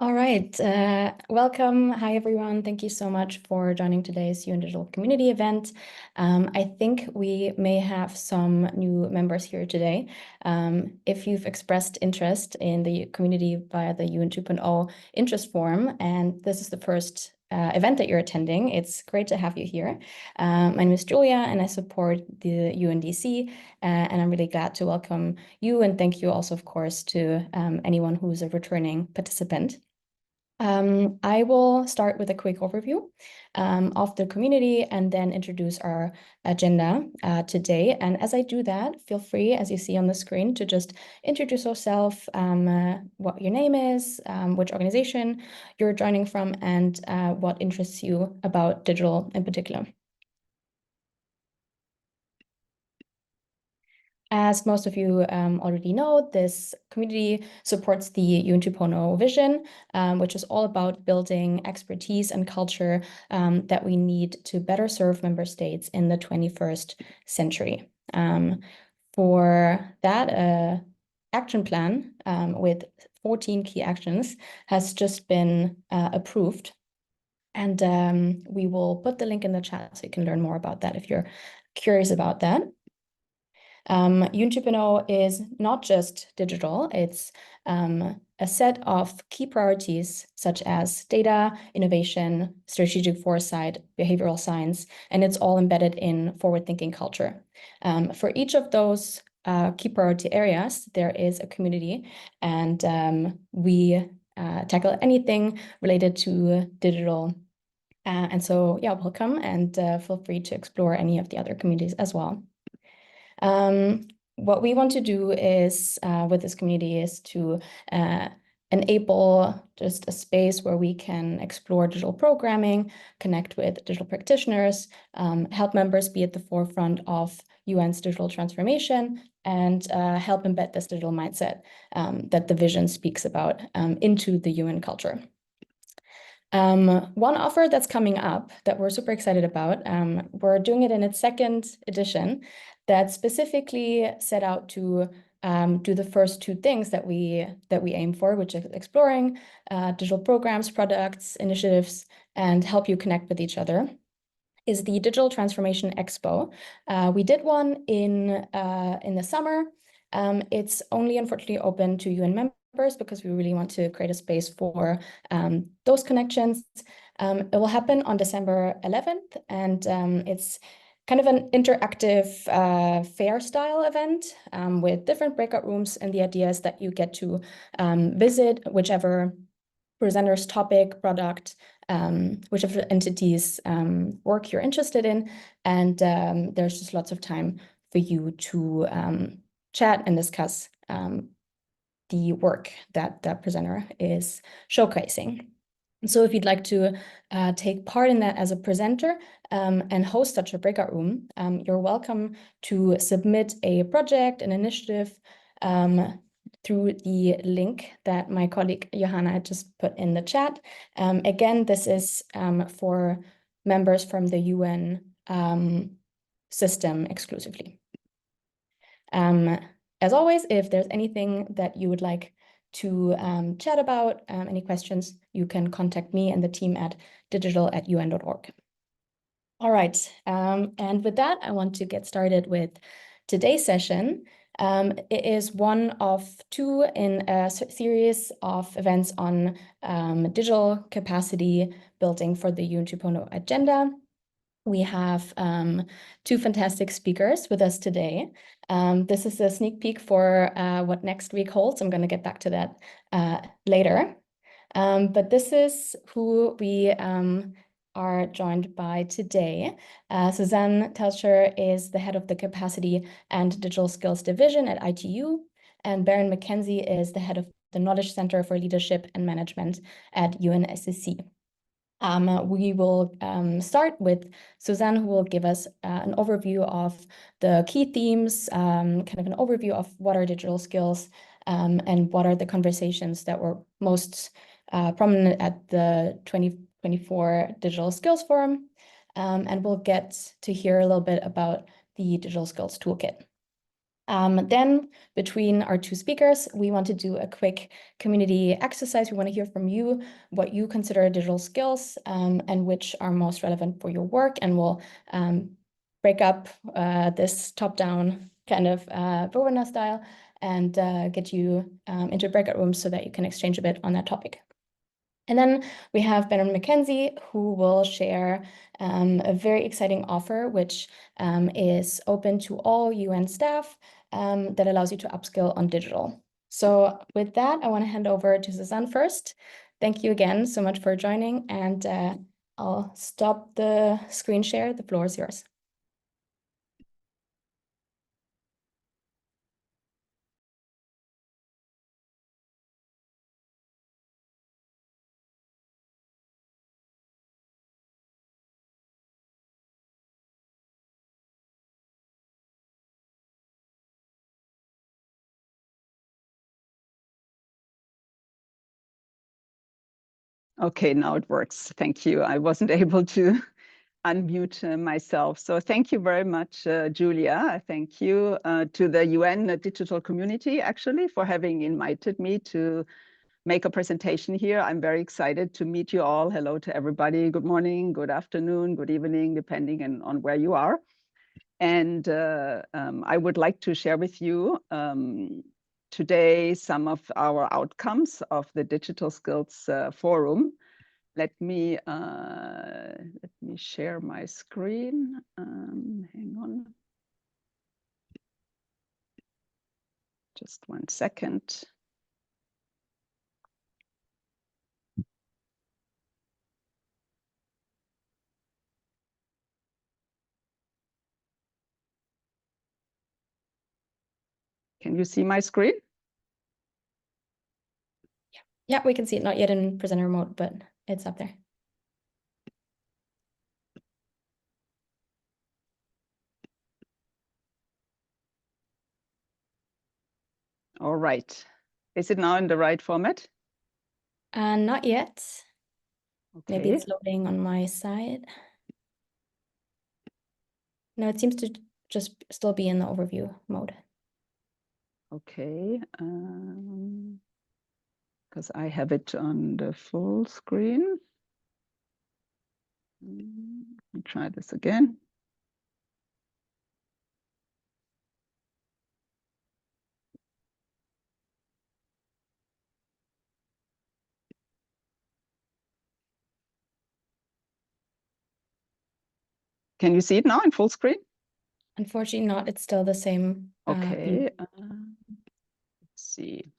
All right, welcome. Hi, everyone. Thank you so much for joining today's UN Digital Community event. I think we may have some new members here today. If you've expressed interest in the community via the UN 2.0 interest form, and this is the first event that you're attending, it's great to have you here. My name is Julia, and I support the UNDC, and I'm really glad to welcome you, and thank you also, of course, to anyone who's a returning participant. I will start with a quick overview of the community and then introduce our agenda today. And as I do that, feel free, as you see on the screen, to just introduce yourself, what your name is, which organization you're joining from, and what interests you about digital in particular. As most of you already know, this community supports the UN 2.0 vision, which is all about building expertise and culture that we need to better serve member states in the 21st century. For that, action plan with 14 key actions has just been approved. And we will put the link in the chat so you can learn more about that if you're curious about that. UN 2.0 is not just digital, it's a set of key priorities such as data, innovation, strategic foresight, behavioral science, and it's all embedded in forward-thinking culture. For each of those key priority areas, there is a community, and we tackle anything related to digital. And so, yeah, welcome, and feel free to explore any of the other communities as well. What we want to do is, with this community, is to enable just a space where we can explore digital programming, connect with digital practitioners, help members be at the forefront of UN's digital transformation, and help embed this digital mindset that the vision speaks about into the UN culture. One offer that's coming up that we're super excited about, we're doing it in its second edition, that's specifically set out to do the first two things that we aim for, which is exploring digital programs, products, initiatives, and help you connect with each other, is the Digital Transformation Expo. We did one in the summer. It's only unfortunately open to UN members because we really want to create a space for those connections. It will happen on December 11th, and it's kind of an interactive fair-style event with different breakout rooms, and the idea is that you get to visit whichever presenter's topic, product, whichever entity's work you're interested in, and there's just lots of time for you to chat and discuss the work that that presenter is showcasing. So if you'd like to take part in that as a presenter and host such a breakout room, you're welcome to submit a project, an initiative, through the link that my colleague Johanna had just put in the chat. Again, this is for members from the UN system exclusively. As always, if there's anything that you would like to chat about, any questions, you can contact me and the team at digital@un.org. All right, and with that, I want to get started with today's session. It is one of two in a series of events on digital capacity building for the UN 2.0 agenda. We have two fantastic speakers with us today. This is a sneak peek for what next week holds. I'm going to get back to that later. But this is who we are joined by today. Susan Teltscher is the head of the Capacity and Digital Skills Division at ITU, and Berin McKenzie is the head of the Knowledge Center for Leadership and Management at UNSSC. We will start with Susan, who will give us an overview of the key themes, kind of an overview of what are digital skills and what are the conversations that were most prominent at the 2024 Digital Skills Forum. And we'll get to hear a little bit about the Digital Skills Toolkit. Then between our two speakers, we want to do a quick community exercise. We want to hear from you what you consider digital skills and which are most relevant for your work. And we'll break up this top-down kind of webinar style and get you into breakout rooms so that you can exchange a bit on that topic. And then we have Berin McKenzie, who will share a very exciting offer, which is open to all UN staff that allows you to upskill on digital. So with that, I want to hand over to Susan first. Thank you again so much for joining, and I'll stop the screen share. The floor is yours. Okay, now it works. Thank you. I wasn't able to unmute myself. So thank you very much, Julia. Thank you to the UN digital community, actually, for having invited me to make a presentation here. I'm very excited to meet you all. Hello to everybody. Good morning, good afternoon, good evening, depending on where you are. And I would like to share with you today some of our outcomes of the Digital Skills Forum. Let me share my screen. Hang on. Just 1 second. Can you see my screen? Yeah, we can see it, not yet in presenter mode, but it's up there. All right. Is it now in the right format? Not yet. Okay. Maybe it's loading on my side. No, it seems to just still be in the overview mode. Okay. Because I have it on the full screen. Let me try this again. Can you see it now in full screen? Unfortunately not, it's still the same. Okay. Let's see.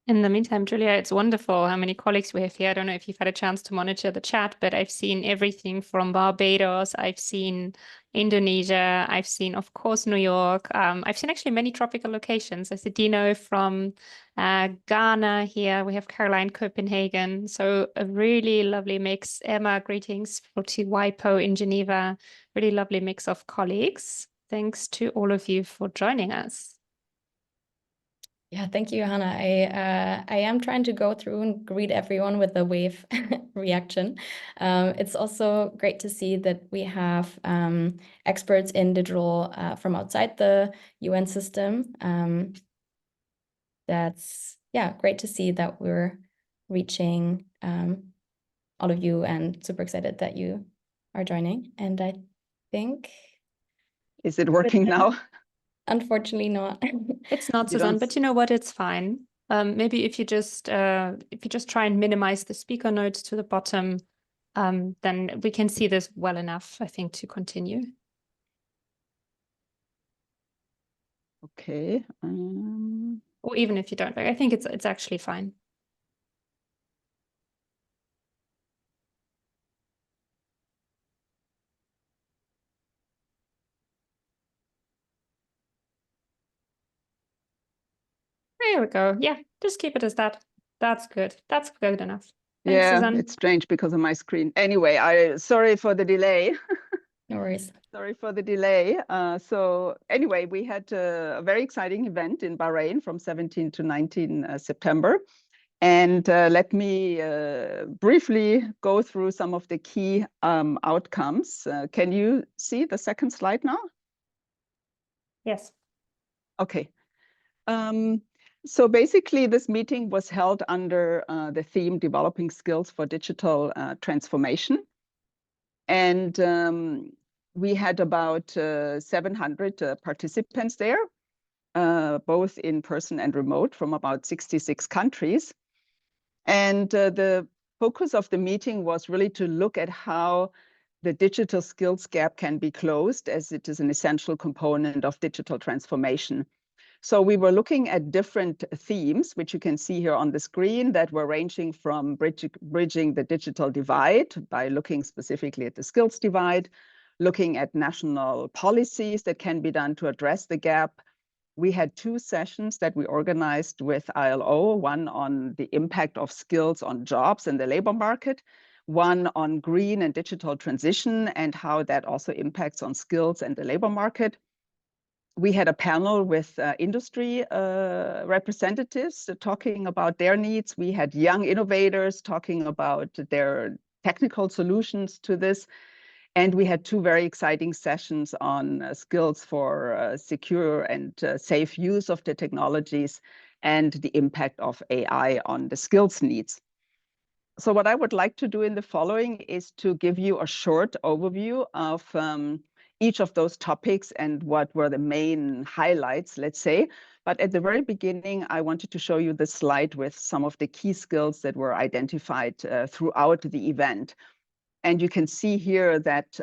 In the meantime, Julia, it's wonderful how many colleagues we have here. I don't know if you've had a chance to monitor the chat, but I've seen everything from Barbados, I've seen Indonesia, I've seen, of course, New York. I've seen actually many tropical locations. I see Dino from Ghana here. We have Caroline, Copenhagen. So a really lovely mix. Emma, greetings to WIPO in Geneva. Really lovely mix of colleagues. Thanks to all of you for joining us. Yeah, thank you, Hannah. I am trying to go through and greet everyone with a wave reaction. It's also great to see that we have experts in digital from outside the UN system. That's, yeah, great to see that we're reaching all of you, and super excited that you are joining. And I think... Is it working now? Unfortunately not. It's not, Susan, but you know what? It's fine. Maybe if you just try and minimize the speaker notes to the bottom, then we can see this well enough, I think, to continue. Okay. Or even if you don't, I think it's actually fine. There we go. Yeah, just keep it as that. That's good. That's good enough. Thanks, yeah, Susan. It's strange because of my screen. Anyway, sorry for the delay. No worries. Sorry for the delay. So anyway, we had a very exciting event in Bahrain from 17 to 19 September. And let me briefly go through some of the key outcomes. Can you see the second slide now? Yes. Okay. So basically, this meeting was held under the theme Developing Skills for Digital Transformation. And we had about 700 participants there, both in person and remote, from about 66 countries. And the focus of the meeting was really to look at how the digital skills gap can be closed, as it is an essential component of digital transformation. So we were looking at different themes, which you can see here on the screen, that were ranging from bridging the digital divide by looking specifically at the skills divide, looking at national policies that can be done to address the gap. We had 2 sessions that we organized with ILO, one on the impact of skills on jobs in the labor market, one on green and digital transition and how that also impacts on skills and the labor market. We had a panel with industry representatives talking about their needs. We had young innovators talking about their technical solutions to this. And we had 2 very exciting sessions on skills for secure and safe use of the technologies and the impact of AI on the skills needs. So what I would like to do in the following is to give you a short overview of each of those topics and what were the main highlights, let's say. But at the very beginning, I wanted to show you the slide with some of the key skills that were identified throughout the event. And you can see here that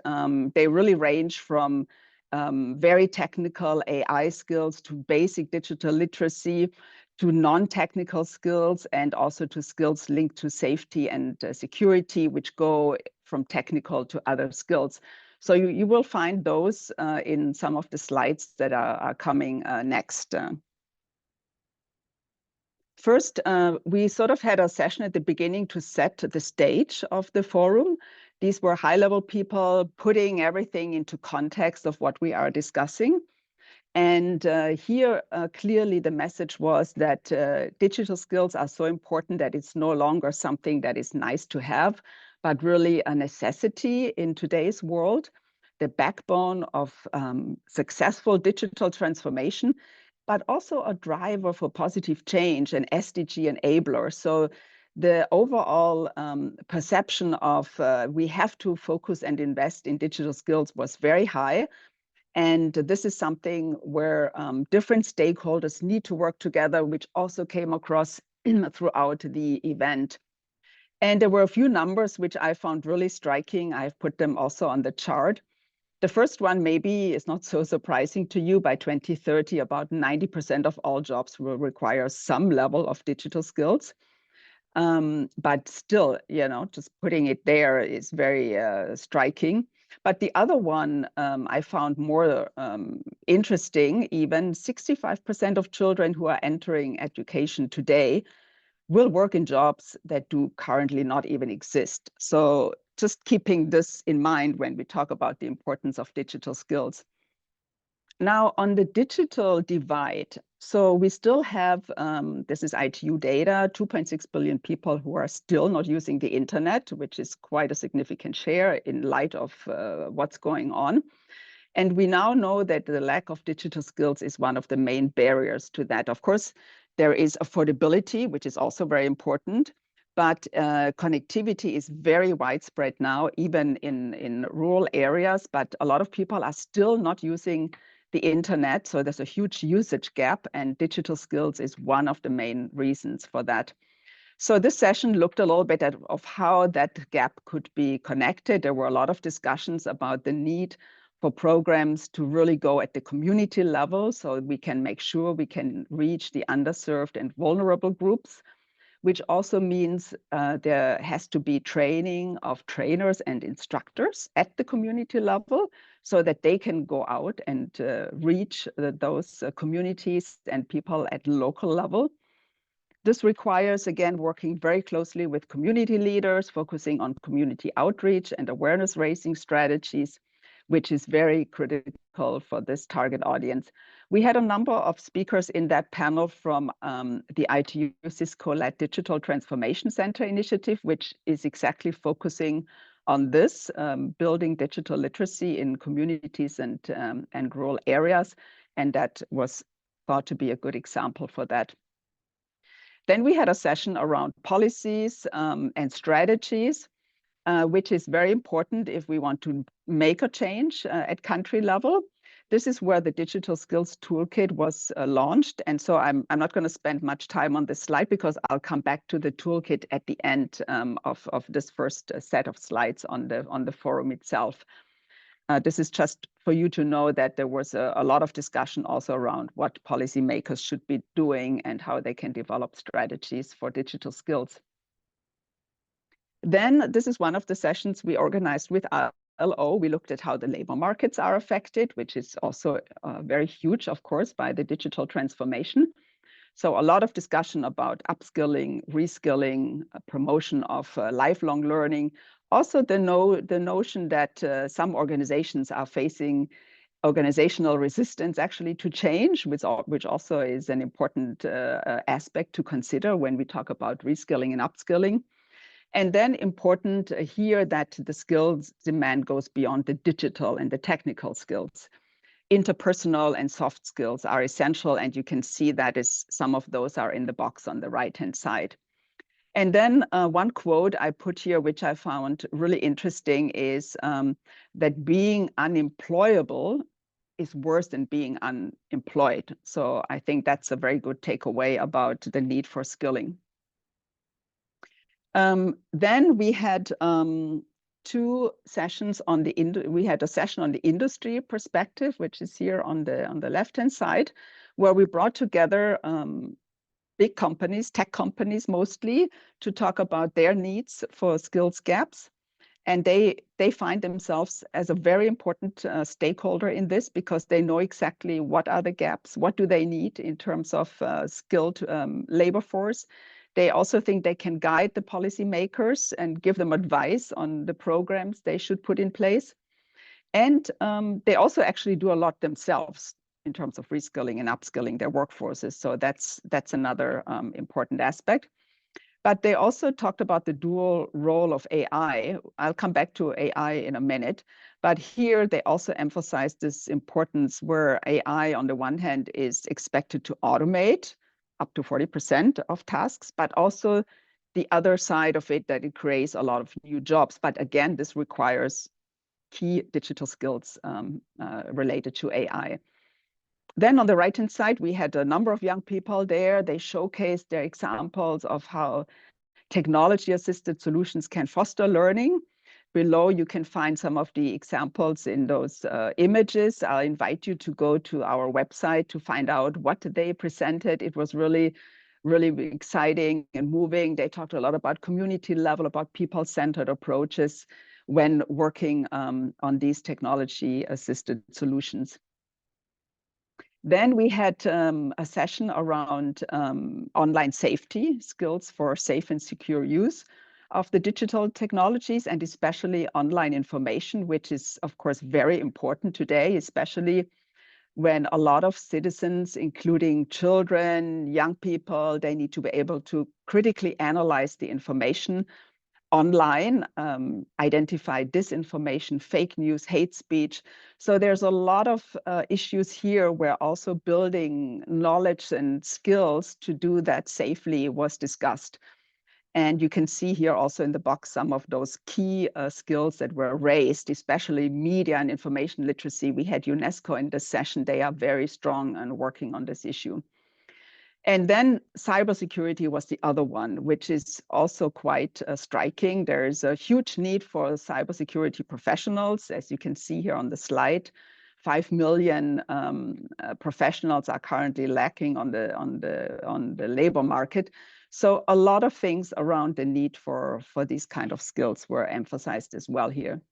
they really range from very technical AI skills to basic digital literacy, to non-technical skills, and also to skills linked to safety and security, which go from technical to other skills. So you will find those in some of the slides that are coming next. First, we sort of had a session at the beginning to set the stage of the forum. These were high-level people putting everything into context of what we are discussing. And here, clearly, the message was that digital skills are so important that it's no longer something that is nice to have, but really a necessity in today's world, the backbone of successful digital transformation, but also a driver for positive change, an SDG enabler. So the overall perception of we have to focus and invest in digital skills was very high. And this is something where different stakeholders need to work together, which also came across throughout the event. And there were a few numbers which I found really striking. I've put them also on the chart. The first one maybe is not so surprising to you. By 2030, about 90% of all jobs will require some level of digital skills. But still, you know, just putting it there is very striking. But the other one I found more interesting, even 65% of children who are entering education today will work in jobs that do currently not even exist. So just keeping this in mind when we talk about the importance of digital skills. Now, on the digital divide, so we still have, this is ITU data, 2.6 billion people who are still not using the internet, which is quite a significant share in light of what's going on. And we now know that the lack of digital skills is one of the main barriers to that. Of course, there is affordability, which is also very important, but connectivity is very widespread now, even in rural areas, but a lot of people are still not using the internet. So there's a huge usage gap, and digital skills is one of the main reasons for that. So this session looked a little bit at of how that gap could be connected. There were a lot of discussions about the need for programs to really go at the community level so we can make sure we can reach the underserved and vulnerable groups, which also means there has to be training of trainers and instructors at the community level so that they can go out and reach those communities and people at local level. This requires, again, working very closely with community leaders, focusing on community outreach and awareness raising strategies. which is very critical for this target audience. We had a number of speakers in that panel from the ITU Cisco-led Digital Transformation Center initiative, which is exactly focusing on this, building digital literacy in communities and rural areas. And that was thought to be a good example for that. Then we had a session around policies and strategies, which is very important if we want to make a change at country level. This is where the Digital Skills Toolkit was launched. And so I'm not going to spend much time on this slide because I'll come back to the toolkit at the end of this first set of slides on the forum itself. This is just for you to know that there was a lot of discussion also around what policymakers should be doing and how they can develop strategies for digital skills. Then this is one of the sessions we organized with ILO. We looked at how the labor markets are affected, which is also very huge, of course, by the digital transformation. So a lot of discussion about upskilling, reskilling, promotion of lifelong learning. Also the notion that some organizations are facing organizational resistance actually to change, which also is an important aspect to consider when we talk about reskilling and upskilling. And then important here that the skills demand goes beyond the digital and the technical skills. Interpersonal and soft skills are essential, and you can see that some of those are in the box on the right-hand side. And then one quote I put here, which I found really interesting, is that being unemployable is worse than being unemployed. So I think that's a very good takeaway about the need for skilling. Then we had two sessions on we had a session on the industry perspective, which is here on the left-hand side, where we brought together big companies, tech companies mostly, to talk about their needs for skills gaps. And they find themselves as a very important stakeholder in this because they know exactly what are the gaps, what do they need in terms of skilled labor force. They also think they can guide the policymakers and give them advice on the programs they should put in place. And they also actually do a lot themselves in terms of reskilling and upskilling their workforces. So that's another important aspect. But they also talked about the dual role of AI. I'll come back to AI in a minute. But here they also emphasized this importance where AI, on the one hand, is expected to automate up to 40% of tasks, but also the other side of it, that it creates a lot of new jobs. But again, this requires key digital skills related to AI. Then on the right-hand side, we had a number of young people there. They showcased their examples of how technology-assisted solutions can foster learning. Below, you can find some of the examples in those images. I'll invite you to go to our website to find out what they presented. It was really, really exciting and moving. They talked a lot about community level, about people-centered approaches when working on these technology-assisted solutions. Then we had a session around online safety, skills for safe and secure use of the digital technologies, and especially online information, which is, of course, very important today, especially when a lot of citizens, including children, young people, they need to be able to critically analyze the information online, identify disinformation, fake news, hate speech. So there's a lot of issues here where also building knowledge and skills to do that safely was discussed. And you can see here also in the box some of those key skills that were raised, especially media and information literacy. We had UNESCO in this session. They are very strong and working on this issue. And then cybersecurity was the other one, which is also quite striking. There is a huge need for cybersecurity professionals, as you can see here on the slide. 5 million professionals are currently lacking on the labor market. So a lot of things around the need for these kind of skills were emphasized as well here.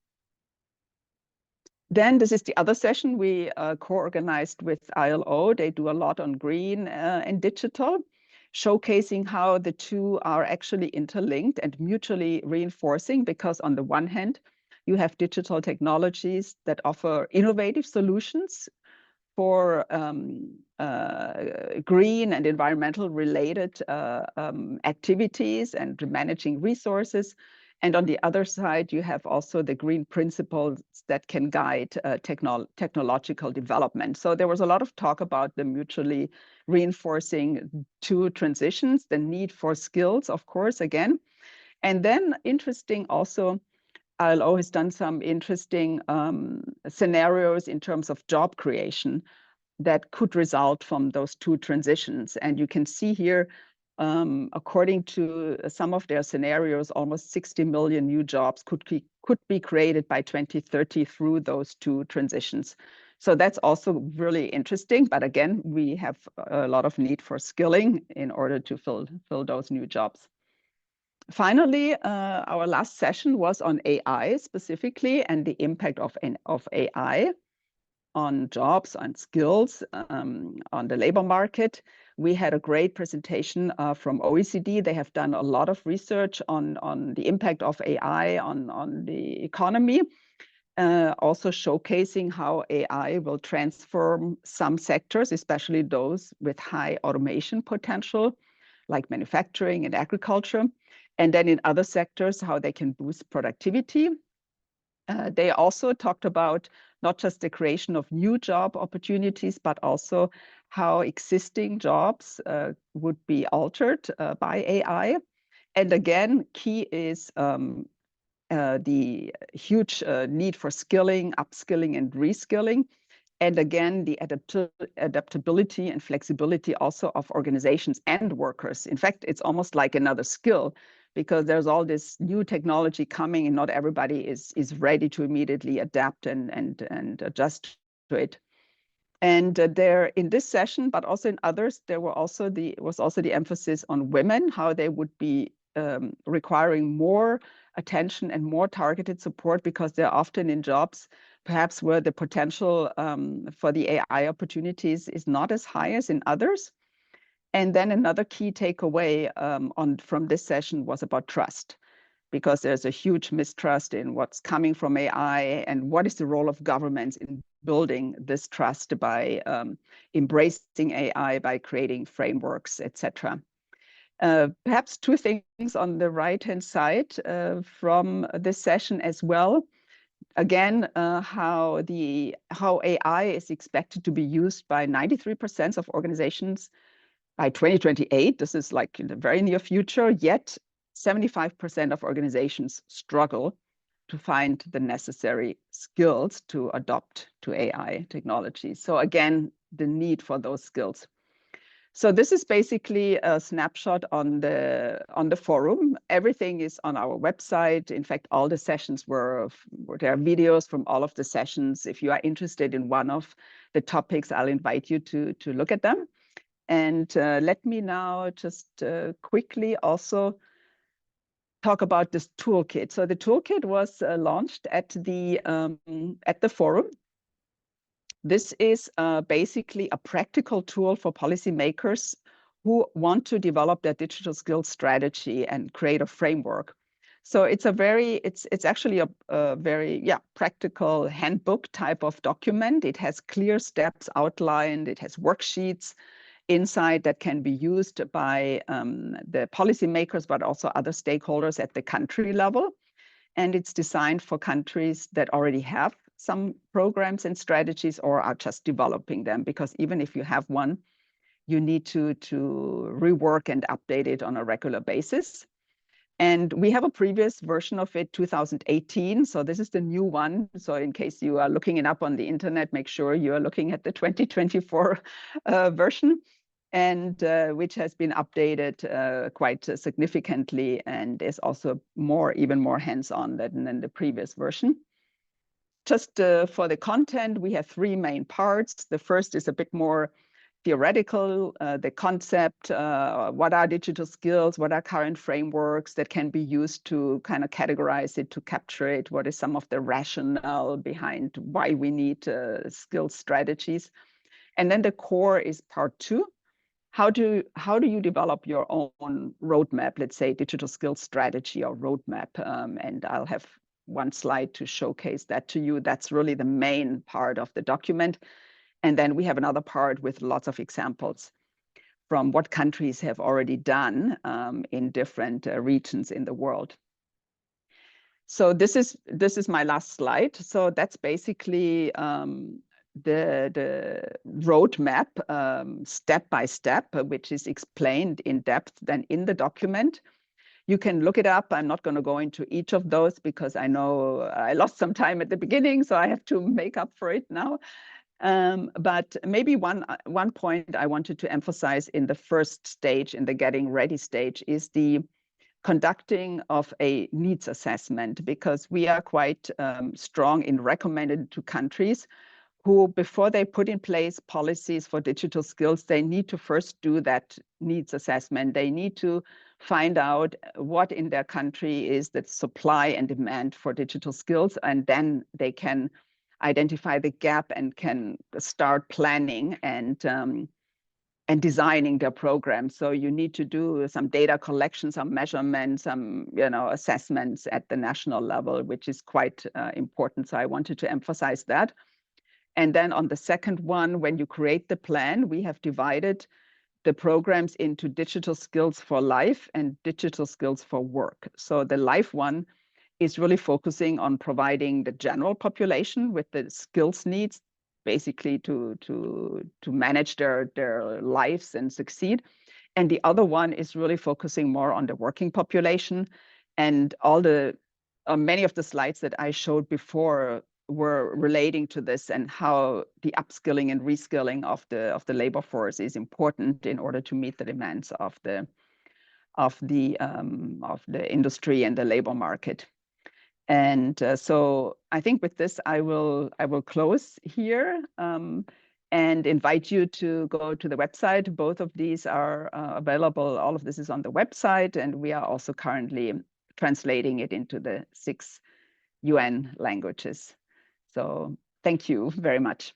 Then this is the other session we co-organized with ILO. They do a lot on green and digital, showcasing how the two are actually interlinked and mutually reinforcing, because on the one hand, you have digital technologies that offer innovative solutions for green and environmental related activities and managing resources. And on the other side, you have also the green principles that can guide technological development. So there was a lot of talk about the mutually reinforcing two transitions, the need for skills, of course, again. And then interesting also, ILO has done some interesting scenarios in terms of job creation that could result from those two transitions. And you can see here, according to some of their scenarios, almost 60 million new jobs could be created by 2030 through those two transitions. So that's also really interesting. But again, we have a lot of need for skilling in order to fill those new jobs. Finally, our last session was on AI specifically and the impact of AI on jobs, on skills, on the labor market. We had a great presentation from OECD. They have done a lot of research on the impact of AI on the economy, also showcasing how AI will transform some sectors, especially those with high automation potential, like manufacturing and agriculture. And then in other sectors, how they can boost productivity. They also talked about not just the creation of new job opportunities, but also how existing jobs would be altered by AI. And again, key is the huge need for skilling, upskilling, and reskilling. And again, the adaptability and flexibility also of organizations and workers. In fact, it's almost like another skill, because there's all this new technology coming and not everybody is ready to immediately adapt and adjust to it. And there in this session, but also in others, there was also the emphasis on women, how they would be requiring more attention and more targeted support, because they're often in jobs perhaps where the potential for the AI opportunities is not as high as in others. And then another key takeaway from this session was about trust, because there's a huge mistrust in what's coming from AI and what is the role of governments in building this trust by embracing AI, by creating frameworks, etc. Perhaps two things on the right-hand side from this session as well. Again, how AI is expected to be used by 93% of organizations by 2028. This is like in the very near future, yet 75% of organizations struggle to find the necessary skills to adopt to AI technology. So again, the need for those skills. So this is basically a snapshot on the forum. Everything is on our website. In fact, all the sessions there are videos from all of the sessions. If you are interested in one of the topics, I'll invite you to look at them. And let me now just quickly also talk about this toolkit. So the toolkit was launched at the forum. This is basically a practical tool for policymakers who want to develop their digital skills strategy and create a framework. So it's actually a very practical handbook type of document. It has clear steps outlined. It has worksheets inside that can be used by the policymakers, but also other stakeholders at the country level. And it's designed for countries that already have some programs and strategies or are just developing them, because even if you have one, you need to rework and update it on a regular basis. And we have a previous version of it, 2018. So this is the new one. So in case you are looking it up on the internet, make sure you are looking at the 2024 version, and which has been updated quite significantly and is also even more hands-on than the previous version. Just for the content, we have three main parts. The first is a bit more theoretical, the concept, what are digital skills, what are current frameworks that can be used to kind of categorize it, to capture it, what is some of the rationale behind why we need skills strategies. And then the core is part two. How do you develop your own roadmap, let's say digital skills strategy or roadmap? And I'll have one slide to showcase that to you. That's really the main part of the document. And then we have another part with lots of examples from what countries have already done in different regions in the world. So this is my last slide. So that's basically the roadmap step by step, which is explained in depth then in the document. You can look it up. I'm not going to go into each of those because I know I lost some time at the beginning, so I have to make up for it now. But maybe one point I wanted to emphasize in the first stage, in the getting ready stage, is the conducting of a needs assessment, because we are quite strong in recommending to countries who, before they put in place policies for digital skills, they need to first do that needs assessment. They need to find out what in their country is the supply and demand for digital skills, and then they can identify the gap and can start planning and designing their program. So you need to do some data collection, some measurements, some assessments at the national level, which is quite important. So I wanted to emphasize that. And then on the second one, when you create the plan, we have divided the programs into digital skills for life and digital skills for work. So the life one is really focusing on providing the general population with the skills needs, basically to manage their lives and succeed. And the other one is really focusing more on the working population. And all the many of the slides that I showed before were relating to this, and how the upskilling and reskilling of the labor force is important in order to meet the demands of the industry and the labor market. And so I think with this, I will close here and invite you to go to the website. Both of these are available. All of this is on the website, and we are also currently translating it into the 6 UN languages. So thank you very much.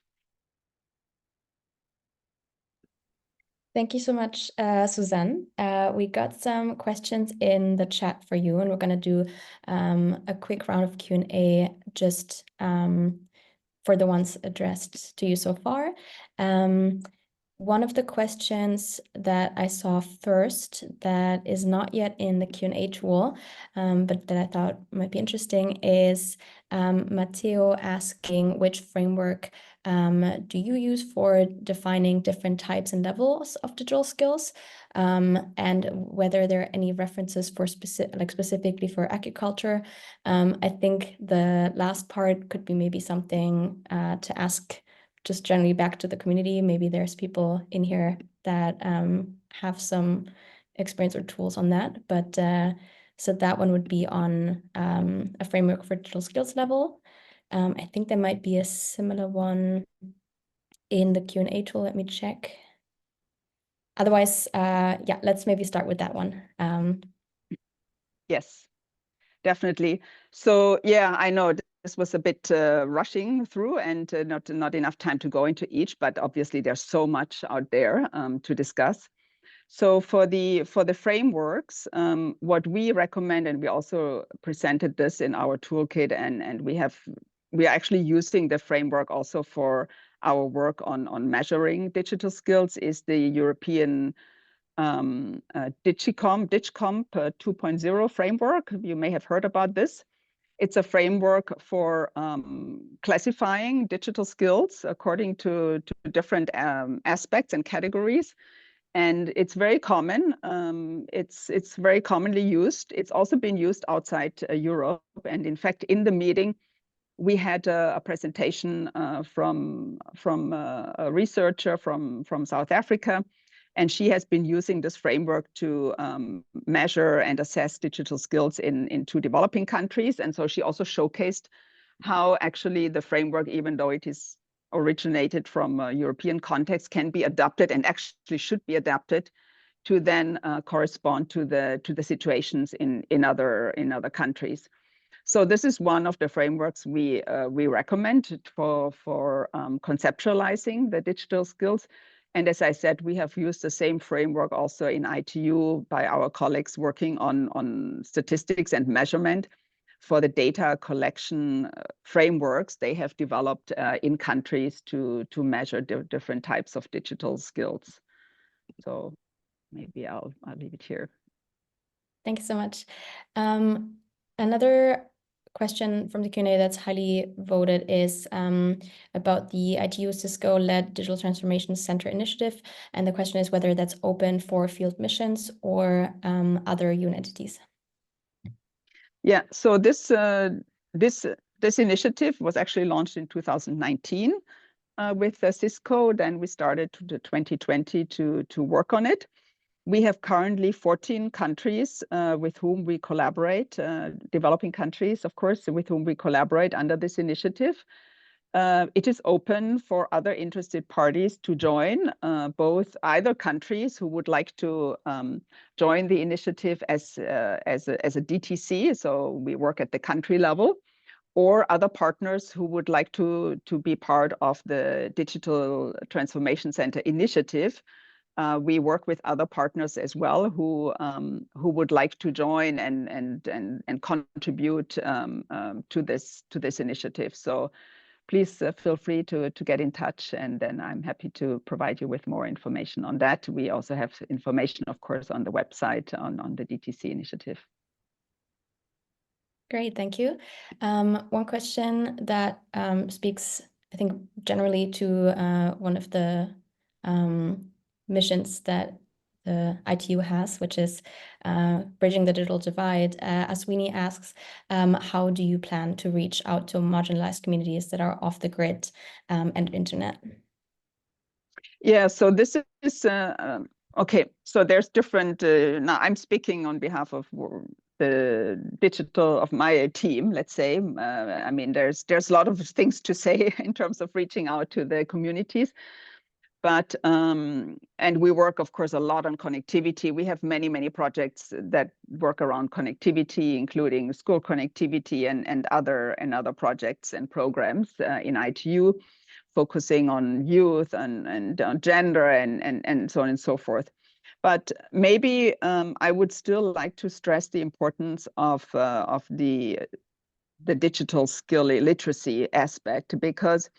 Thank you so much, Susanne. We got some questions in the chat for you, and we're going to do a quick round of Q&A just for the ones addressed to you so far. One of the questions that I saw first that is not yet in the Q&A tool, but that I thought might be interesting, is Matteo asking which framework do you use for defining different types and levels of digital skills, and whether there are any references for specifically for agriculture. I think the last part could be maybe something to ask just generally back to the community. Maybe there's people in here that have some experience or tools on that. But so that one would be on a framework for digital skills level. I think there might be a similar one in the Q&A tool. Let me check. Otherwise, yeah, let's maybe start with that one. Yes, definitely. So yeah, I know this was a bit rushing through and not enough time to go into each, but obviously there's so much out there to discuss. So for the frameworks, what we recommend, and we also presented this in our toolkit, and we are actually using the framework also for our work on measuring digital skills, is the European DigComp 2.0 framework. You may have heard about this. It's a framework for classifying digital skills according to different aspects and categories. And it's very common. It's very commonly used. It's also been used outside Europe. And in fact, in the meeting, we had a presentation from a researcher from South Africa. And she has been using this framework to measure and assess digital skills in 2 developing countries. And so she also showcased how actually the framework, even though it is originated from a European context, can be adapted and actually should be adapted to then correspond to the situations in other countries. So this is one of the frameworks we recommend for conceptualizing the digital skills. And as I said, we have used the same framework also in ITU by our colleagues working on statistics and measurement. for the data collection frameworks they have developed in countries to measure different types of digital skills. So maybe I'll leave it here. Thank you so much. Another question from the Q&A that's highly voted is about the ITU Cisco-led Digital Transformation Center initiative. And the question is whether that's open for field missions or other UN entities. Yeah, so this initiative was actually launched in 2019 with Cisco. Then we started to 2020 to work on it. We have currently 14 countries with whom we collaborate, developing countries, of course, with whom we collaborate under this initiative. It is open for other interested parties to join, both either countries who would like to join the initiative as a DTC, so we work at the country level, or other partners who would like to be part of the Digital Transformation Center initiative. We work with other partners as well who would like to join and contribute to this initiative. So please feel free to get in touch, and then I'm happy to provide you with more information on that. We also have information, of course, on the website on the DTC initiative. Great, thank you. One question that speaks, I think, generally to one of the missions that the ITU has, which is bridging the digital divide. Aswini asks, how do you plan to reach out to marginalized communities that are off the grid and internet? Yeah, so this is, okay, so there's different, now I'm speaking on behalf of the digital of my team, let's say. I mean, there's a lot of things to say in terms of reaching out to the communities. But, and we work, of course, a lot on connectivity. We have many projects that work around connectivity, including school connectivity and other projects and programs in ITU, focusing on youth and on gender and so on and so forth. But maybe I would still like to stress the importance of the digital skill literacy aspect, because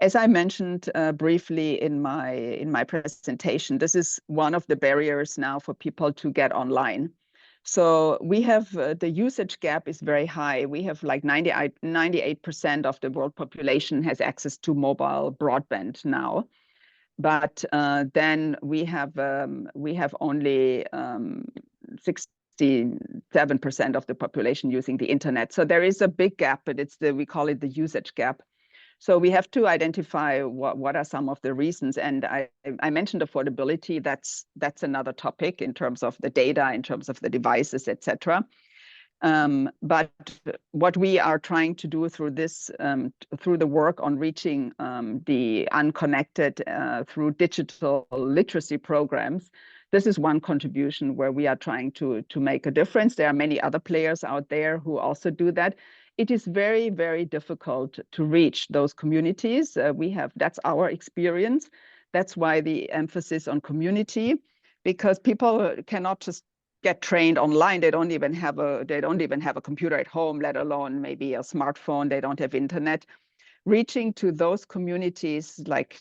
as I mentioned briefly in my presentation, this is one of the barriers now for people to get online. So we have the usage gap is very high. We have like 98% of the world population has access to mobile broadband now, but then we have only 67% of the population using the internet. So there is a big gap, but we call it the usage gap. So we have to identify what are some of the reasons. And I mentioned affordability. That's another topic in terms of the data, in terms of the devices, etc. But what we are trying to do through this, through the work on reaching the unconnected through digital literacy programs, this is one contribution where we are trying to make a difference. There are many other players out there who also do that. It is very difficult to reach those communities. That's our experience. That's why the emphasis on community, because people cannot just get trained online. They don't even have a computer at home, let alone maybe a smartphone. They don't have internet. Reaching to those communities like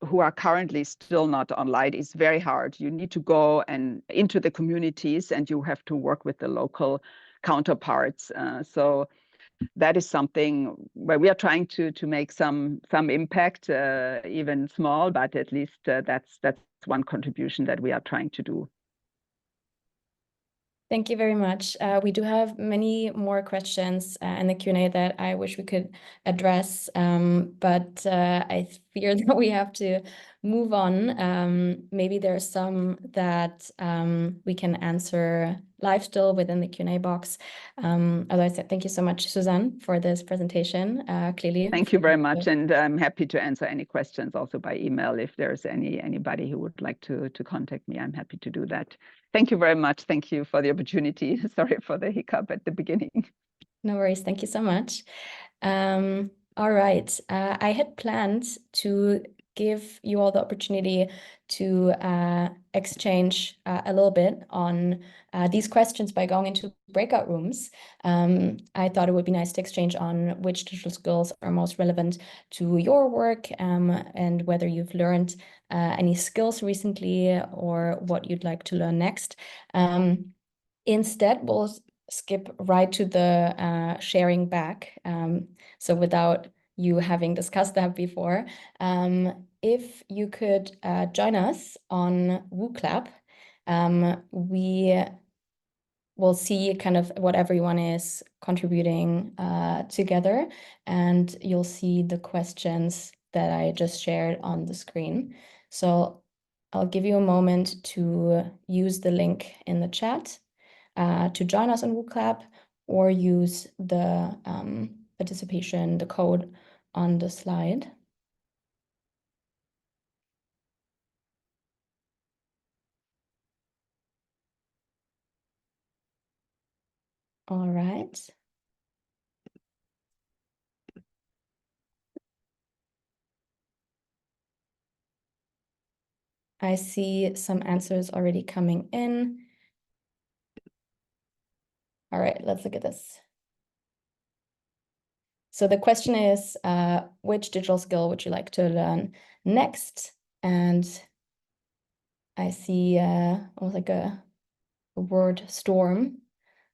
who are currently still not online is very hard. You need to go and into the communities, and you have to work with the local counterparts. So that is something where we are trying to make some impact, even small, but at least that's one contribution that we are trying to do. Thank you very much. We do have many more questions in the Q&A that I wish we could address, but I fear that we have to move on. Maybe there's some that we can answer live still within the Q&A box. Otherwise, thank you so much, Susan, for this presentation. Clearly, thank you very much, and I'm happy to answer any questions also by email. If there's anybody who would like to contact me, I'm happy to do that. Thank you very much. Thank you for the opportunity. Sorry for the hiccup at the beginning. No worries. Thank you so much. All right. I had planned to give you all the opportunity to exchange a little bit on these questions by going into breakout rooms. I thought it would be nice to exchange on which digital skills are most relevant to your work, and whether you've learned any skills recently or what you'd like to learn next. Instead, we'll skip right to the sharing back. So without you having discussed that before, if you could join us on WooClap, we will see kind of what everyone is contributing together, and you'll see the questions that I just shared on the screen. So I'll give you a moment to use the link in the chat to join us on WooClap, or use the participation, the code on the slide. All right. I see some answers already coming in. All right, let's look at this. So the question is, which digital skill would you like to learn next? And I see almost like a word storm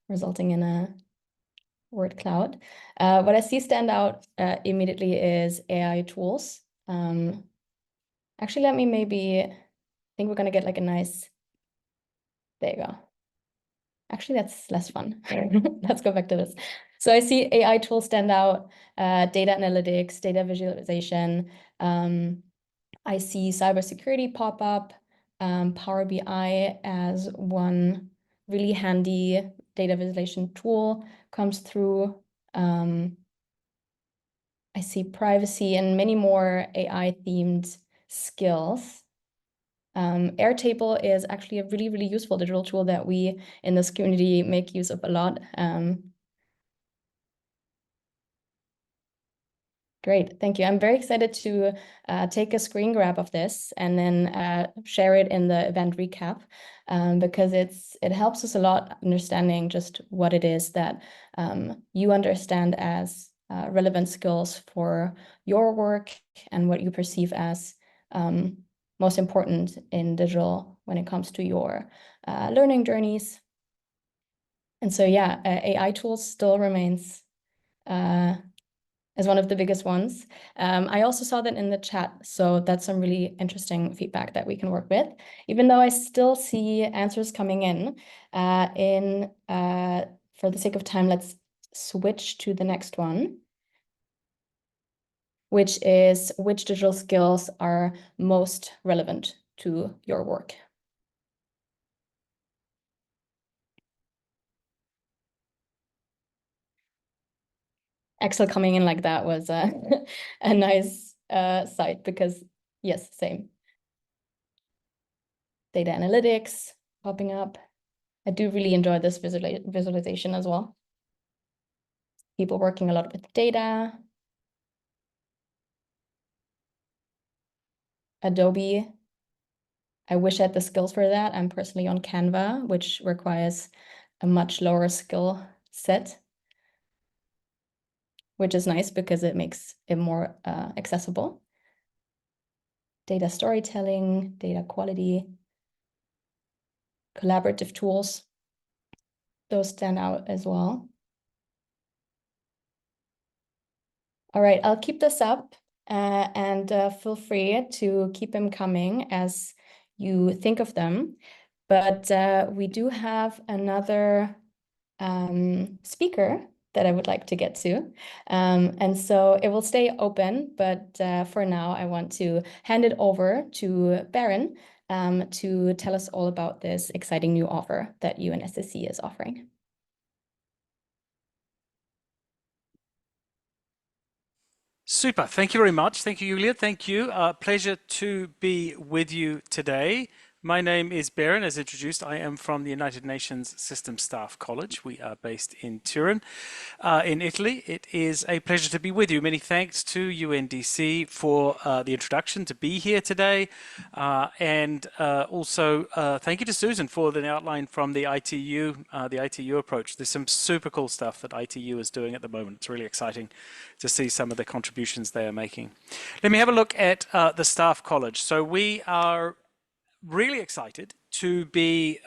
resulting in a word cloud. What I see stand out immediately is AI tools. Actually, let me maybe, I think we're gonna get like a nice, there you go. Actually, that's less fun. Let's go back to this. So I see AI tools stand out, data analytics, data visualization. I see cybersecurity pop up, Power BI as one really handy data visualization tool comes through. I see privacy and many more AI themed skills. Airtable is actually a really, really useful digital tool that we in this community make use of a lot. Great, thank you. I'm very excited to take a screen grab of this and then share it in the event recap, because it helps us a lot understanding just what it is that you understand as relevant skills for your work and what you perceive as most important in digital when it comes to your learning journeys. And so, yeah, AI tools still remains as one of the biggest ones. I also saw that in the chat, so that's some really interesting feedback that we can work with. Even though I still see answers coming in, for the sake of time, let's switch to the next one, which is which digital skills are most relevant to your work. Excel coming in like that was a nice sight, because yes, same. Data analytics popping up. I do really enjoy this visualization as well. People working a lot with data. Adobe. I wish I had the skills for that. I'm personally on Canva, which requires a much lower skill set, which is nice because it makes it more accessible. Data storytelling, data quality, collaborative tools. Those stand out as well. All right, I'll keep this up and feel free to keep them coming as you think of them. But we do have another speaker that I would like to get to. And so it will stay open, but for now, I want to hand it over to Berin to tell us all about this exciting new offer that UNSSC is offering. Super. Thank you very much. Thank you, Julia. Thank you. Pleasure to be with you today. My name is Berin, as introduced. I am from the United Nations System Staff College. We are based in Turin, in Italy. It is a pleasure to be with you. Many thanks to UNDC for the introduction to be here today. And also thank you to Susan for the outline from the ITU approach. There's some super cool stuff that ITU is doing at the moment. It's really exciting to see some of the contributions they are making. Let me have a look at the Staff College. So we are really excited to be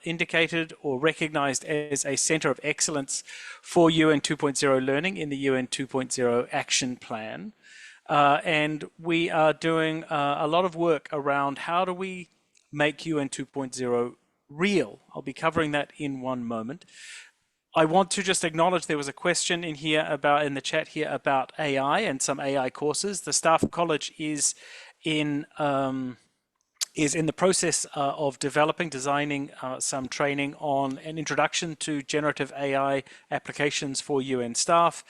indicated or recognized as a center of excellence for UN 2.0 learning in the UN 2.0 action plan. And we are doing a lot of work around how do we make UN 2.0 real. I'll be covering that in one moment. I want to just acknowledge there was a question in the chat here about AI and some AI courses. The Staff College is in the process of designing some training on an introduction to generative AI applications for UN staff,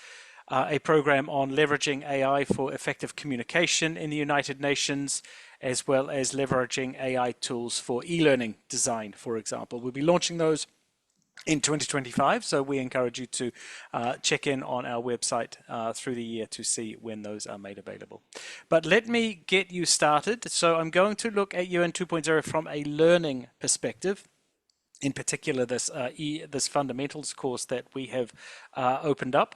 a program on leveraging AI for effective communication in the United Nations, as well as leveraging AI tools for e-learning design, for example. We'll be launching those in 2025, so we encourage you to check in on our website through the year to see when those are made available. But let me get you started. So I'm going to look at UN 2.0 from a learning perspective, in particular this fundamentals course that we have opened up.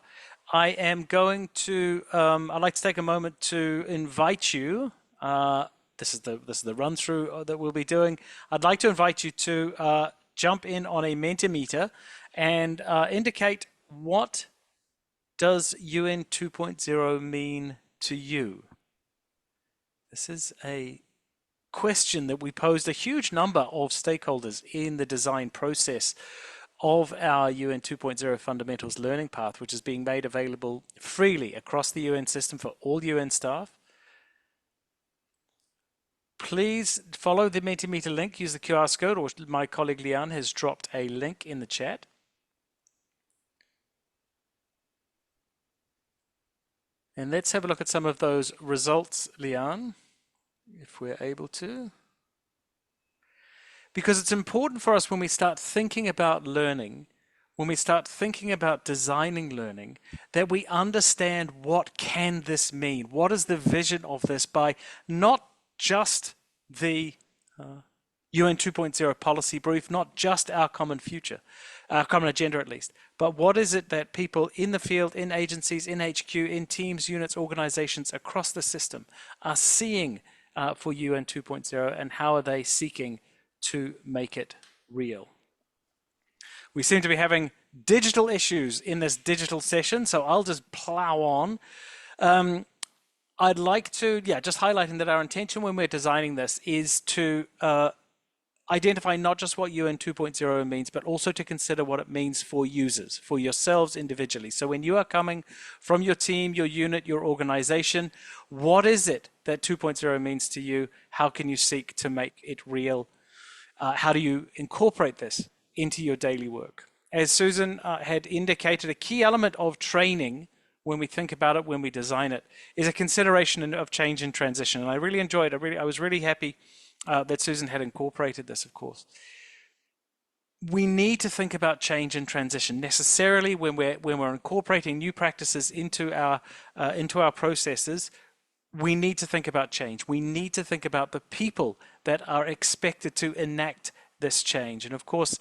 I am going to, I'd like to take a moment to invite you, this is the run through that we'll be doing. I'd like to invite you to jump in on a Mentimeter and indicate what does UN 2.0 mean to you? This is a question that we posed a huge number of stakeholders in the design process of our UN 2.0 fundamentals learning path, which is being made available freely across the UN system for all UN staff. Please follow the Mentimeter link, use the QR code, or my colleague Lian has dropped a link in the chat. And let's have a look at some of those results, Lian, if we're able to. Because it's important for us when we start thinking about learning, when we start thinking about designing learning, that we understand what can this mean? What is the vision of this by not just the UN 2.0 policy brief, not just our common future, our common agenda at least, but what is it that people in the field, in agencies, in HQ, in teams, units, organizations across the system are seeing for UN 2.0, and how are they seeking to make it real? We seem to be having digital issues in this digital session, so I'll just plow on. I'd like to, just highlighting that our intention when we're designing this is to identify not just what UN 2.0 means, but also to consider what it means for users, for yourselves individually. So when you are coming from your team, your unit, your organization, what is it that 2.0 means to you? How can you seek to make it real? How do you incorporate this into your daily work? As Susan had indicated, a key element of training when we think about it, when we design it, is a consideration of change and transition. And I really enjoyed it. I was really happy that Susan had incorporated this, of course. We need to think about change and transition necessarily when we're incorporating new practices into our processes. We need to think about change. We need to think about the people that are expected to enact this change. And of course,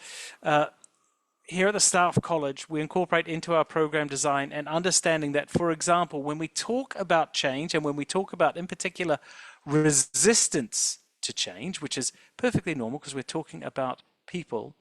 here at the Staff College, we incorporate into our program design and understanding that, for example, when we talk about change and when we talk about, in particular, resistance to change, which is perfectly normal because we're talking about people,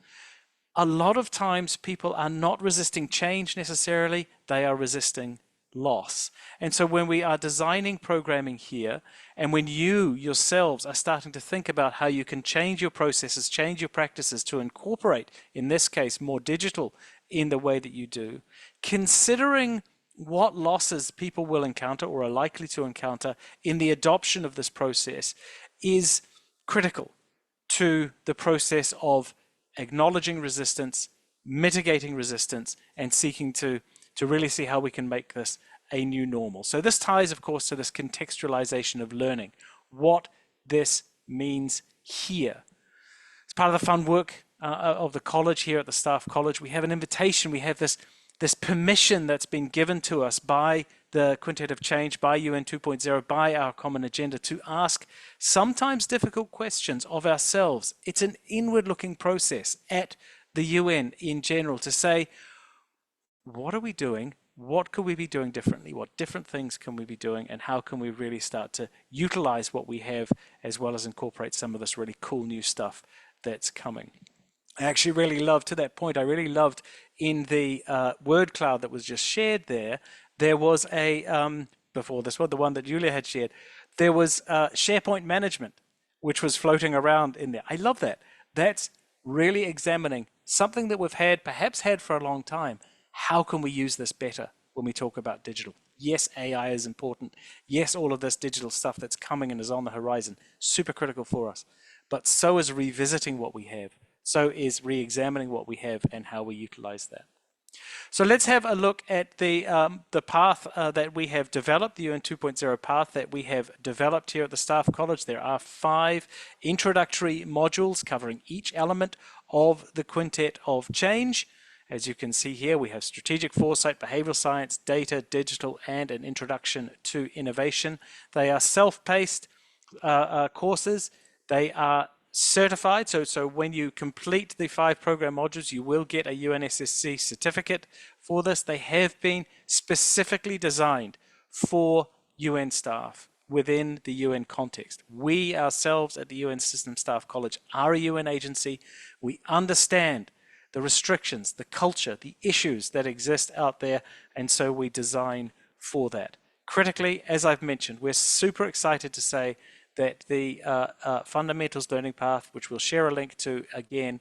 a lot of times people are not resisting change necessarily, they are resisting loss. And so when we are designing programming here, and when you yourselves are starting to think about how you can change your processes, change your practices to incorporate, in this case, more digital in the way that you do, considering what losses people will encounter or are likely to encounter in the adoption of this process is critical to the process of acknowledging resistance, mitigating resistance, and seeking to really see how we can make this a new normal. So this ties, of course, to this contextualization of learning, what this means here. part of the fun work of the college here at the Staff College. We have an invitation. We have this permission that's been given to us by the Quintet of Change, by UN 2.0, by our common agenda, to ask sometimes difficult questions of ourselves. It's an inward-looking process at the UN in general to say, what are we doing? What could we be doing differently? What different things can we be doing? And how can we really start to utilize what we have, as well as incorporate some of this really cool new stuff that's coming? I actually really loved, to that point, I really loved in the word cloud that was just shared there was a, before this one, the one that Julia had shared, there was SharePoint management, which was floating around in there. I love that. That's really examining something that we've perhaps had for a long time. How can we use this better when we talk about digital? Yes, AI is important. Yes, all of this digital stuff that's coming and is on the horizon, super critical for us. But so is revisiting what we have. So is re-examining what we have and how we utilize that. So let's have a look at the path that we have developed, the UN 2.0 path that we have developed here at the Staff College. There are 5 introductory modules covering each element of the Quintet of Change. As you can see here, we have strategic foresight, behavioral science, data, digital, and an introduction to innovation. They are self-paced courses. They are certified, so when you complete the 5 program modules, you will get a UNSSC certificate for this. They have been specifically designed for UN staff within the UN context. We ourselves at the UN System Staff College are a UN agency. We understand the restrictions, the culture, the issues that exist out there, and so we design for that. Critically, as I've mentioned, we're super excited to say that the fundamentals learning path, which we'll share a link to again,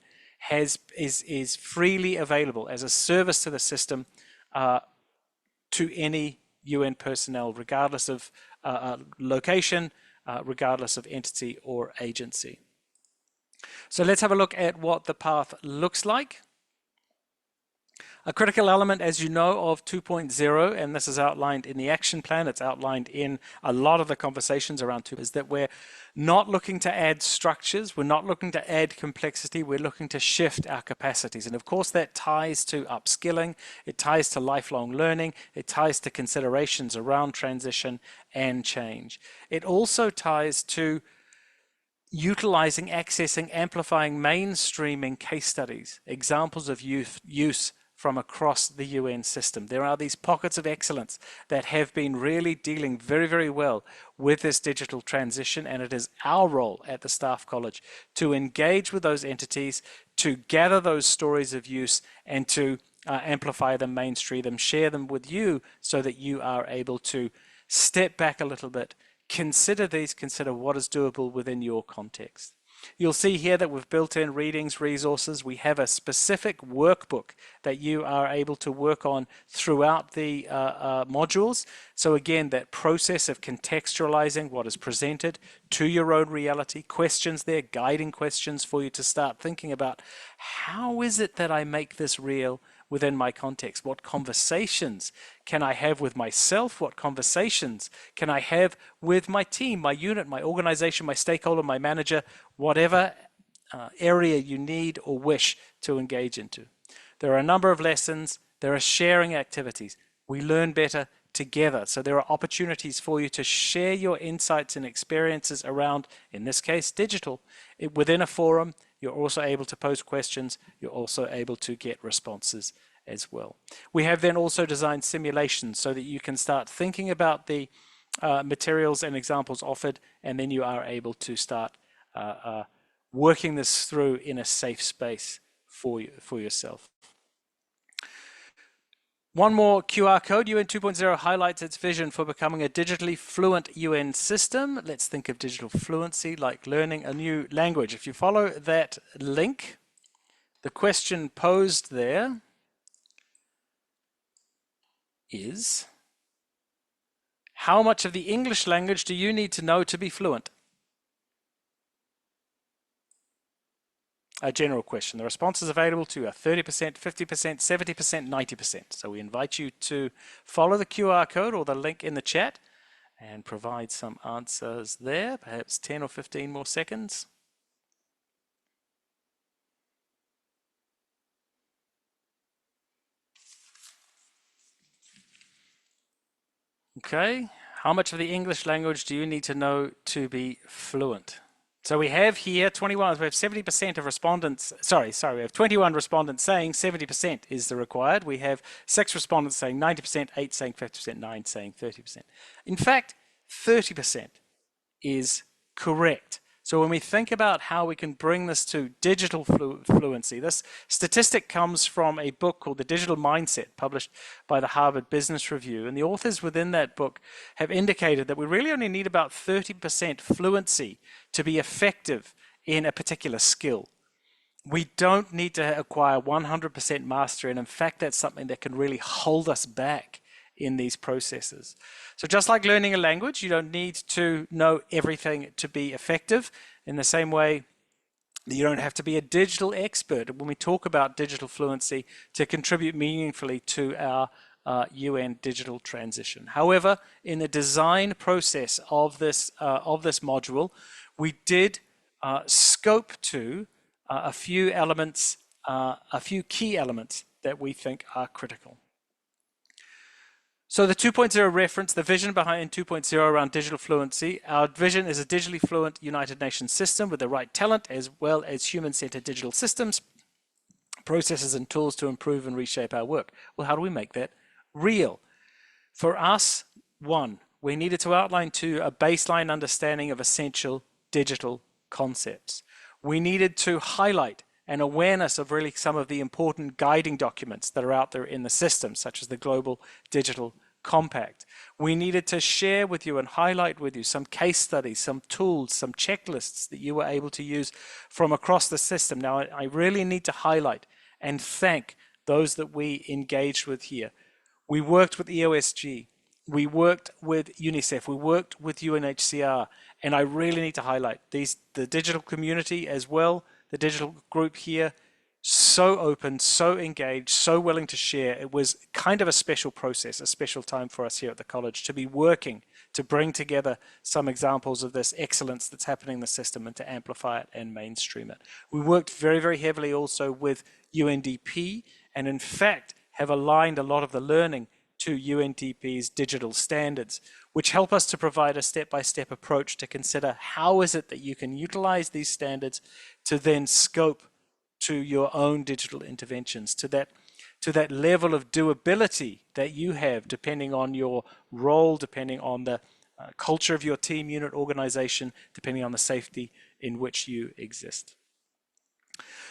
is freely available as a service to the system to any UN personnel, regardless of location, regardless of entity or agency. So let's have a look at what the path looks like. A critical element, as you know, of 2.0, and this is outlined in the action plan, it's outlined in a lot of the conversations around 2.0, is that we're not looking to add structures, we're not looking to add complexity, we're looking to shift our capacities. And of course that ties to upskilling, it ties to lifelong learning, it ties to considerations around transition and change. It also ties to utilizing, accessing, amplifying, mainstreaming case studies, examples of use from across the UN system. There are these pockets of excellence that have been really dealing very, very well with this digital transition, and it is our role at the Staff College to engage with those entities, to gather those stories of use, and to amplify them, mainstream them, share them with you so that you are able to step back a little bit, consider what is doable within your context. You'll see here that we've built in readings, resources. We have a specific workbook that you are able to work on throughout the modules. So again, that process of contextualizing what is presented to your own reality, questions there, guiding questions for you to start thinking about, how is it that I make this real within my context? What conversations can I have with myself? What conversations can I have with my team, my unit, my organization, my stakeholder, my manager, whatever area you need or wish to engage into? There are a number of lessons. There are sharing activities. We learn better together. So there are opportunities for you to share your insights and experiences around, in this case, digital, within a forum. You're also able to pose questions. You're also able to get responses as well. We have then also designed simulations so that you can start thinking about the materials and examples offered, and then you are able to start working this through in a safe space for yourself. One more QR code. UN 2.0 highlights its vision for becoming a digitally fluent UN system. Let's think of digital fluency like learning a new language. If you follow that link, the question posed there is, how much of the English language do you need to know to be fluent? A general question. The responses available to you are 30%, 50%, 70%, 90%. So we invite you to follow the QR code or the link in the chat and provide some answers there, perhaps 10 or 15 more seconds. Okay, how much of the English language do you need to know to be fluent? So we have here 21, we have 70% of respondents, we have 21 respondents saying 70% is the required. We have 6 respondents saying 90%, 8 saying 50%, 9 saying 30%. In fact, 30% is correct. So when we think about how we can bring this to digital fluency, this statistic comes from a book called The Digital Mindset, published by the Harvard Business Review. And the authors within that book have indicated that we really only need about 30% fluency to be effective in a particular skill. We don't need to acquire 100% mastery. And in fact, that's something that can really hold us back in these processes. So just like learning a language, you don't need to know everything to be effective. In the same way, you don't have to be a digital expert when we talk about digital fluency to contribute meaningfully to our UN digital transition. However, in the design process of this module, we did scope to a few elements, a few key elements that we think are critical. So the 2.0 reference, the vision behind 2.0 around digital fluency, our vision is a digitally fluent United Nations system with the right talent as well as human-centered digital systems, processes and tools to improve and reshape our work. Well, how do we make that real? For us, one, we needed to outline a baseline understanding of essential digital concepts. We needed to highlight an awareness of really some of the important guiding documents that are out there in the system, such as the Global Digital Compact. We needed to share with you and highlight with you some case studies, some tools, some checklists that you were able to use from across the system. Now, I really need to highlight and thank those that we engaged with here. We worked with EOSG, we worked with UNICEF, we worked with UNHCR, and I really need to highlight the digital community as well. The digital group here, so open, so engaged, so willing to share. It was kind of a special process, a special time for us here at the college to be working to bring together some examples of this excellence that's happening in the system and to amplify it and mainstream it. We worked very, very heavily also with UNDP and in fact have aligned a lot of the learning to UNDP's digital standards, which help us to provide a step-by-step approach to consider how is it that you can utilize these standards to then scope to your own digital interventions, to that level of doability that you have depending on your role, depending on the culture of your team, unit, organization, depending on the safety in which you exist.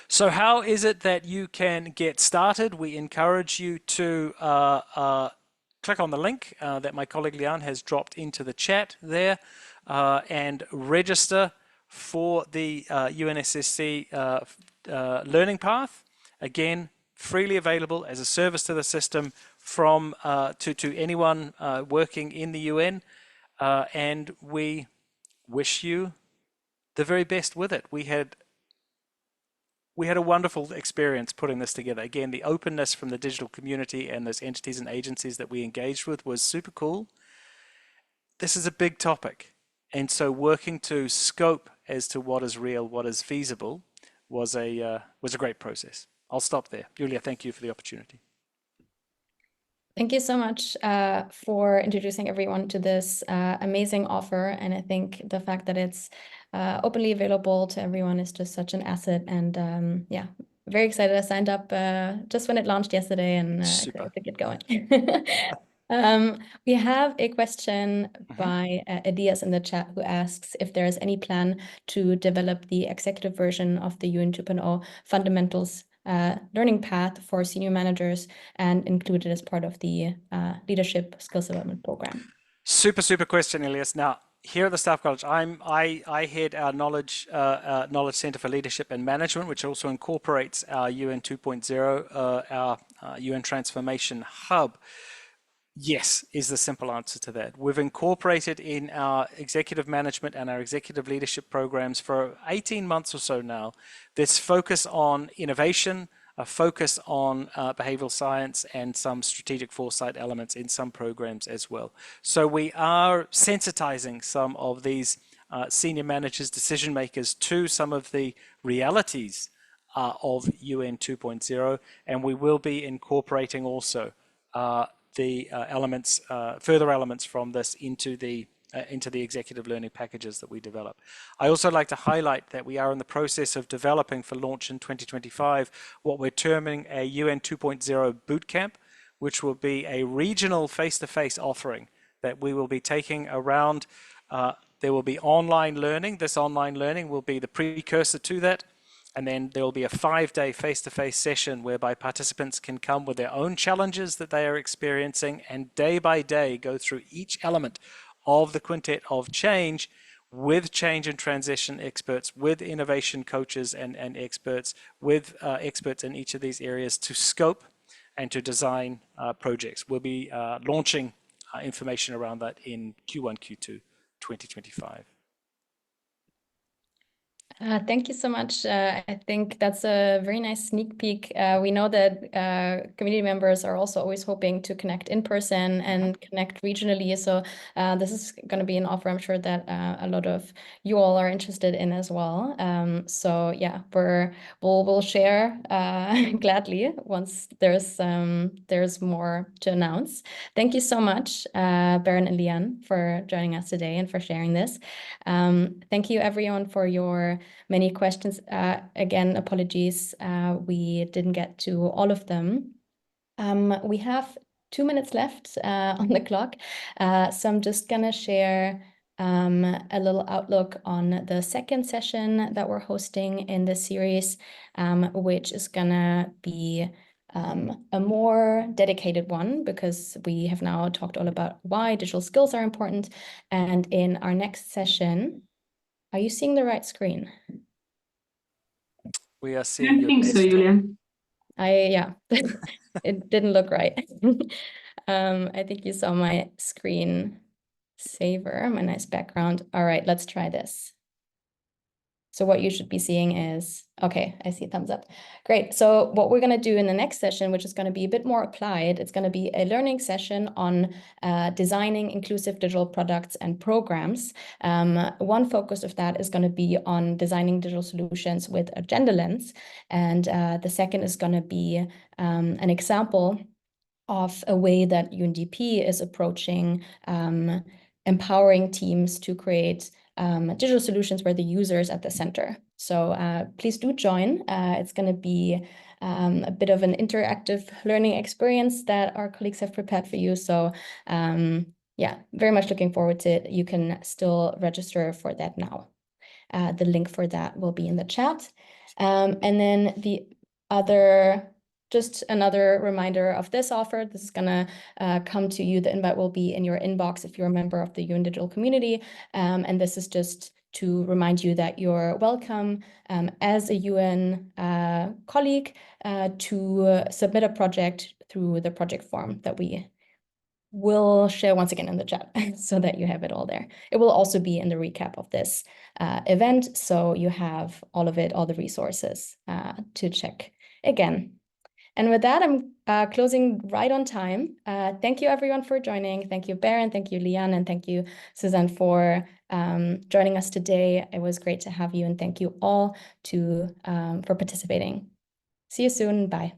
So how is it that you can get started? We encourage you to click on the link that my colleague Lian has dropped into the chat there and register for the UNSSC learning path. Again, freely available as a service to the system from to anyone working in the UN, and we wish you the very best with it. We had a wonderful experience putting this together. Again, the openness from the digital community and those entities and agencies that we engaged with was super cool. This is a big topic. And so working to scope as to what is real, what is feasible, was a great process. I'll stop there. Julia, thank you for the opportunity. Thank you so much for introducing everyone to this amazing offer. And I think the fact that it's openly available to everyone is just such an asset. And yeah, very excited. I signed up just when it launched yesterday and excited to get going. We have a question by Elias in the chat who asks if there is any plan to develop the executive version of the UN 2.0 fundamentals learning path for senior managers and include it as part of the leadership skills development program. Super question, Elias. Now, here at the Staff College, I head our Knowledge Center for Leadership and Management, which also incorporates our UN 2.0, our UN Transformation Hub. Yes, is the simple answer to that. We've incorporated in our executive management and our executive leadership programs for 18 months or so now, this focus on innovation, a focus on behavioral science and some strategic foresight elements in some programs as well. So we are sensitizing some of these senior managers, decision makers to some of the realities of UN 2.0, and we will be incorporating also the elements, further elements from this into the executive learning packages that we develop. I also like to highlight that we are in the process of developing for launch in 2025 what we're terming a UN 2.0 bootcamp, which will be a regional face-to-face offering that we will be taking around. There will be online learning. This online learning will be the precursor to that. And then there will be a 5-day face-to-face session whereby participants can come with their own challenges that they are experiencing and day by day go through each element of the quintet of change with change and transition experts, with innovation coaches and experts, with experts in each of these areas to scope and to design projects. We'll be launching information around that in Q1, Q2 2025. Thank you so much. I think that's a very nice sneak peek. We know that community members are also always hoping to connect in person and connect regionally. So this is going to be an offer I'm sure that a lot of you all are interested in as well. So yeah, we'll share gladly once there's more to announce. Thank you so much, Berin and Lian, for joining us today and for sharing this. Thank you everyone for your many questions. Again, apologies, we didn't get to all of them. We have 2 minutes left on the clock, so I'm just gonna share a little outlook on the second session that we're hosting in this series, which is gonna be a more dedicated one because we have now talked all about why digital skills are important. And in our next session, are you seeing the right screen? We are seeing your think so, Julia. Yeah, it didn't look right. I think you saw my screen saver, my nice background. All right, let's try this. So what you should be seeing is, okay, I see a thumbs up. Great. So what we're going to do in the next session, which is going to be a bit more applied, it's going to be a learning session on designing inclusive digital products and programs. One focus of that is going to be on designing digital solutions with a gender lens. And the second is going to be an example of a way that UNDP is approaching empowering teams to create digital solutions where the user is at the center. So please do join. It's going to be a bit of an interactive learning experience that our colleagues have prepared for you. So yeah, very much looking forward to it. You can still register for that now. The link for that will be in the chat. And then the other, just another reminder of this offer. This is going to come to you. The invite will be in your inbox if you're a member of the UN Digital community. And this is just to remind you that you're welcome as a UN colleague to submit a project through the project form that we will share once again in the chat so that you have it all there. It will also be in the recap of this event. So you have all of it, all the resources to check again. And with that, I'm closing right on time. Thank you everyone for joining. Thank you, Berin. Thank you, Lian. And thank you, Susan, for joining us today. It was great to have you. And thank you all for participating. See you soon. Bye.